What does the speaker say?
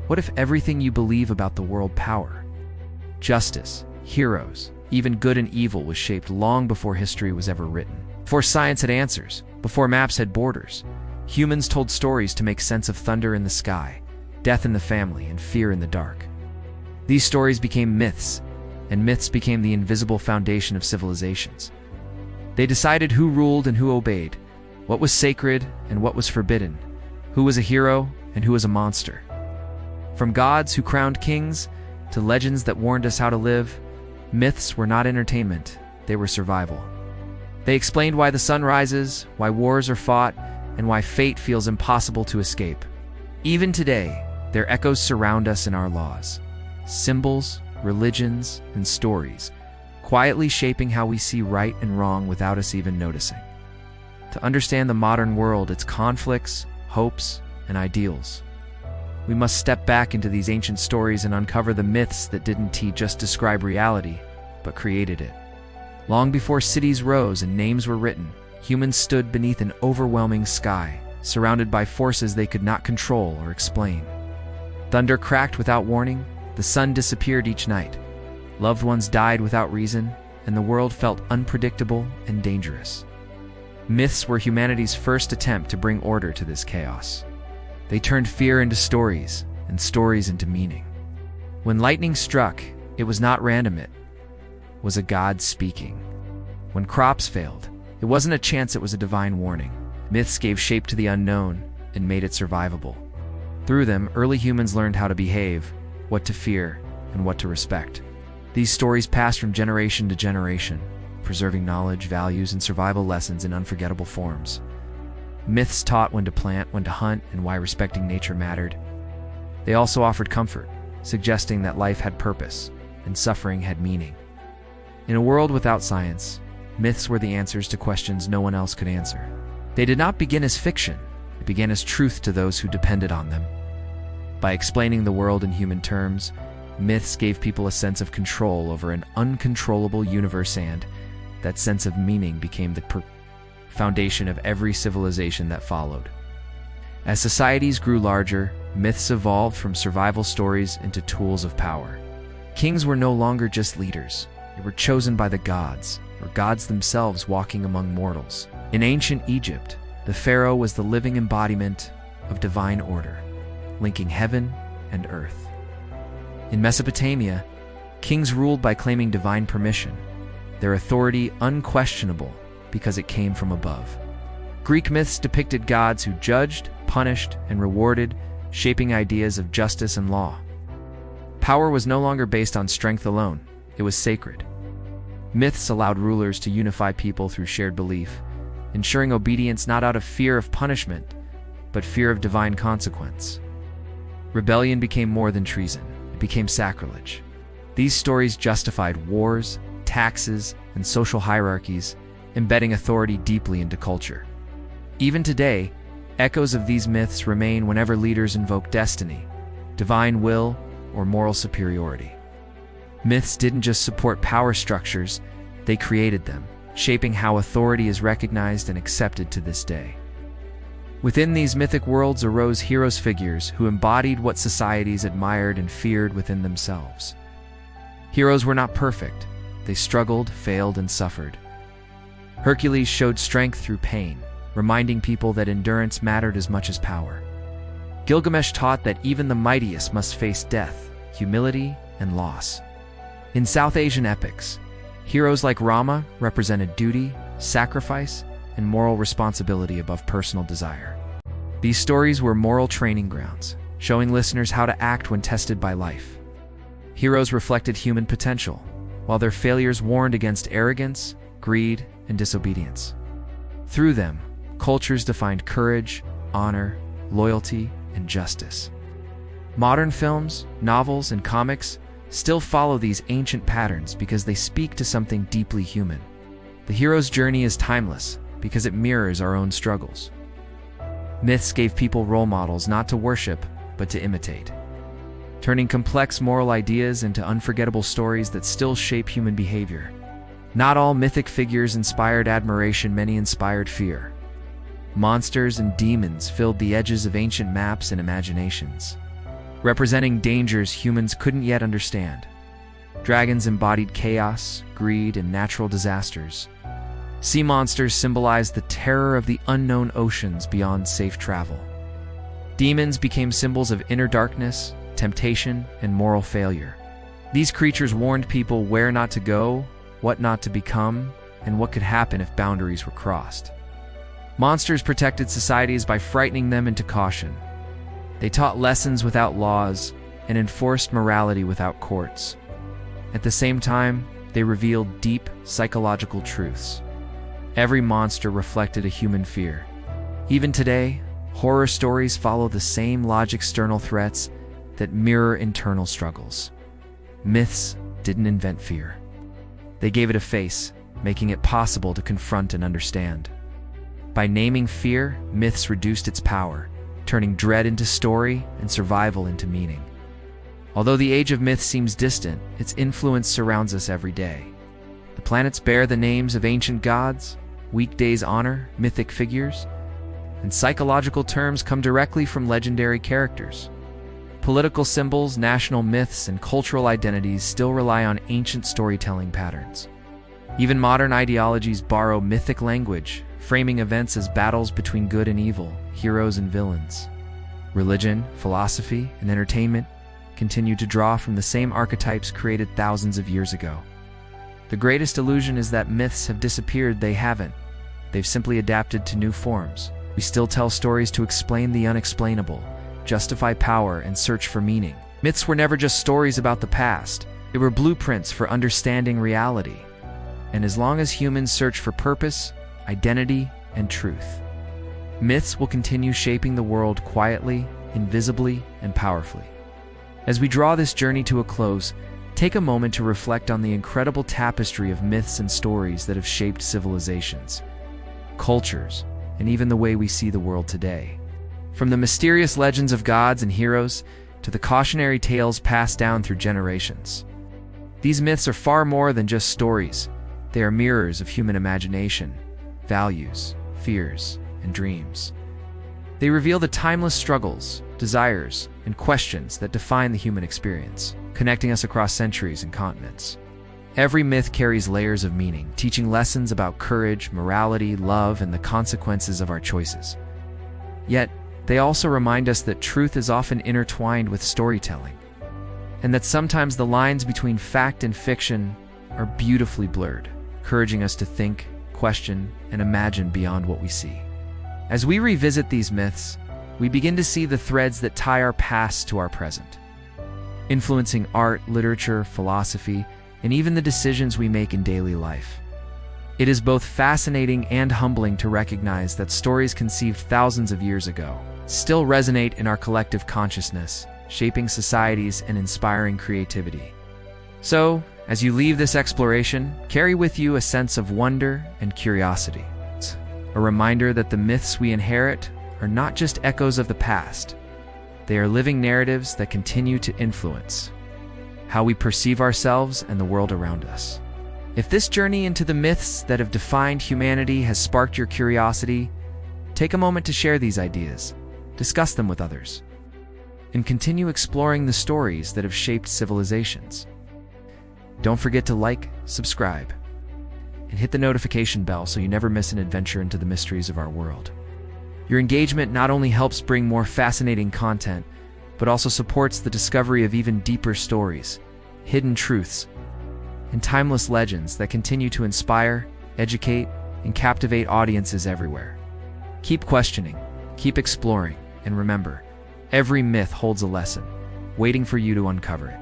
What if everything you believe about the world, power, justice, heroes, even good and evil, was shaped long before history was ever written? Before science had answers, before maps had borders, humans told stories to make sense of thunder in the sky, death in the family, and fear in the dark. These stories became myths, and myths became the invisible foundation of civilizations. They decided who ruled and who obeyed, what was sacred and what was forbidden, who was a hero and who was a monster. From gods who crowned kings to legends that warned us how to live, myths were not entertainment, they were survival. They explained why the sun rises, why wars are fought, and why fate feels impossible to escape. Even today, their echoes surround us in our laws, symbols, religions, and stories, quietly shaping how we see right and wrong without us even noticing. To understand the modern world, its conflicts, hopes, and ideals, we must step back into these ancient stories and uncover the myths that didn't just describe reality, but created it. Long before cities rose and names were written, humans stood beneath an overwhelming sky, surrounded by forces they could not control or explain. Thunder cracked without warning, the sun disappeared each night, loved ones died without reason, and the world felt unpredictable and dangerous. Myths were humanity's first attempt to bring order to this chaos. They turned fear into stories, and stories into meaning. When lightning struck, it was not random, it was a god speaking. When crops failed, it wasn't a chance, it was a divine warning. Myths gave shape to the unknown and made it survivable. Through them, early humans learned how to behave, what to fear, and what to respect. These stories passed from generation to generation, preserving knowledge, values, and survival lessons in unforgettable forms. Myths taught when to plant, when to hunt, and why respecting nature mattered. They also offered comfort, suggesting that life had purpose and suffering had meaning. In a world without science, myths were the answers to questions no one else could answer. They did not begin as fiction, they began as truth to those who depended on them. By explaining the world in human terms, myths gave people a sense of control over an uncontrollable universe, and that sense of meaning became the foundation of every civilization that followed. As societies grew larger, myths evolved from survival stories into tools of power. Kings were no longer just leaders, they were chosen by the gods, or gods themselves walking among mortals. In ancient Egypt, the pharaoh was the living embodiment of divine order, linking heaven and earth. In Mesopotamia, kings ruled by claiming divine permission, their authority unquestionable because it came from above. Greek myths depicted gods who judged, punished, and rewarded, shaping ideas of justice and law. Power was no longer based on strength alone, it was sacred. Myths allowed rulers to unify people through shared belief, ensuring obedience not out of fear of punishment, but fear of divine consequence. Rebellion became more than treason, it became sacrilege. These stories justified wars, taxes, and social hierarchies, embedding authority deeply into culture. Even today, echoes of these myths remain whenever leaders invoke destiny, divine will, or moral superiority. Myths didn't just support power structures, they created them, shaping how authority is recognized and accepted to this day. Within these mythic worlds arose heroes figures who embodied what societies admired and feared within themselves. Heroes were not perfect, they struggled, failed, and suffered. Hercules showed strength through pain, reminding people that endurance mattered as much as power. Gilgamesh taught that even the mightiest must face death, humility, and loss. In South Asian epics, heroes like Rama represented duty, sacrifice, and moral responsibility above personal desire. These stories were moral training grounds, showing listeners how to act when tested by life. Heroes reflected human potential, while their failures warned against arrogance, greed, and disobedience. Through them, cultures defined courage, honor, loyalty, and justice. Modern films, novels, and comics still follow these ancient patterns because they speak to something deeply human. The hero's journey is timeless because it mirrors our own struggles. Myths gave people role models not to worship, but to imitate, turning complex moral ideas into unforgettable stories that still shape human behavior. Not all mythic figures inspired admiration, many inspired fear. Monsters and demons filled the edges of ancient maps and imaginations. representing dangers humans couldn't yet understand. Dragons embodied chaos, greed, and natural disasters. Sea monsters symbolized the terror of the unknown oceans beyond safe travel. Demons became symbols of inner darkness, temptation, and moral failure. These creatures warned people where not to go, what not to become, and what could happen if boundaries were crossed. Monsters protected societies by frightening them into caution. They taught lessons without laws and enforced morality without courts. At the same time, they revealed deep psychological truths. Every monster reflected a human fear. Even today, horror stories follow the same external threats that mirror internal struggles. Myths didn't invent fear. They gave it a face, making it possible to confront and understand. By naming fear, myths reduced its power, turning dread into story and survival into meaning. Although the age of myth seems distant, its influence surrounds us every day. The planets bear the names of ancient gods, weekdays honor mythic figures, and psychological terms come directly from legendary characters. Political symbols, national myths, and cultural identities still rely on ancient storytelling patterns. Even modern ideologies borrow mythic language, framing events as battles between good and evil, heroes and villains. Religion, philosophy, and entertainment continue to draw from the same archetypes created thousands of years ago. The greatest illusion is that myths have disappeared. They haven't. They've simply adapted to new forms. We still tell stories to explain the unexplainable, justify power, and search for meaning. Myths were never just stories about the past. They were blueprints for understanding reality. And as long as humans search for purpose, identity, and truth, myths will continue shaping the world quietly, invisibly, and powerfully. As we draw this journey to a close, take a moment to reflect on the incredible tapestry of myths and stories that have shaped civilizations, cultures, and even the way we see the world today. From the mysterious legends of gods and heroes to the cautionary tales passed down through generations. These myths are far more than just stories. They are mirrors of human imagination, values, fears, and dreams. They reveal the timeless struggles, desires, and questions that define the human experience, connecting us across centuries and continents. Every myth carries layers of meaning, teaching lessons about courage, morality, love, and the consequences of our choices. Yet, they also remind us that truth is often intertwined with storytelling, and that sometimes the lines between fact and fiction are beautifully blurred, encouraging us to think, question, and imagine beyond what we see. As we revisit these myths, we begin to see the threads that tie our past to our present, influencing art, literature, philosophy, and even the decisions we make in daily life. It is both fascinating and humbling to recognize that stories conceived thousands of years ago still resonate in our collective consciousness, shaping societies and inspiring creativity. So, as you leave this exploration, carry with you a sense of wonder and curiosity. A reminder that the myths we inherit are not just echoes of the past. They are living narratives that continue to influence how we perceive ourselves and the world around us. If this journey into the myths that have defined humanity has sparked your curiosity, take a moment to share these ideas, discuss them with others, and continue exploring the stories that have shaped civilizations. Don't forget to like, subscribe, and hit the notification bell so you never miss an adventure into the mysteries of our world. Your engagement not only helps bring more fascinating content, but also supports the discovery of even deeper stories, hidden truths, and timeless legends that continue to inspire, educate, and captivate audiences everywhere. Keep questioning, keep exploring, and remember, every myth holds a lesson, waiting for you to uncover it.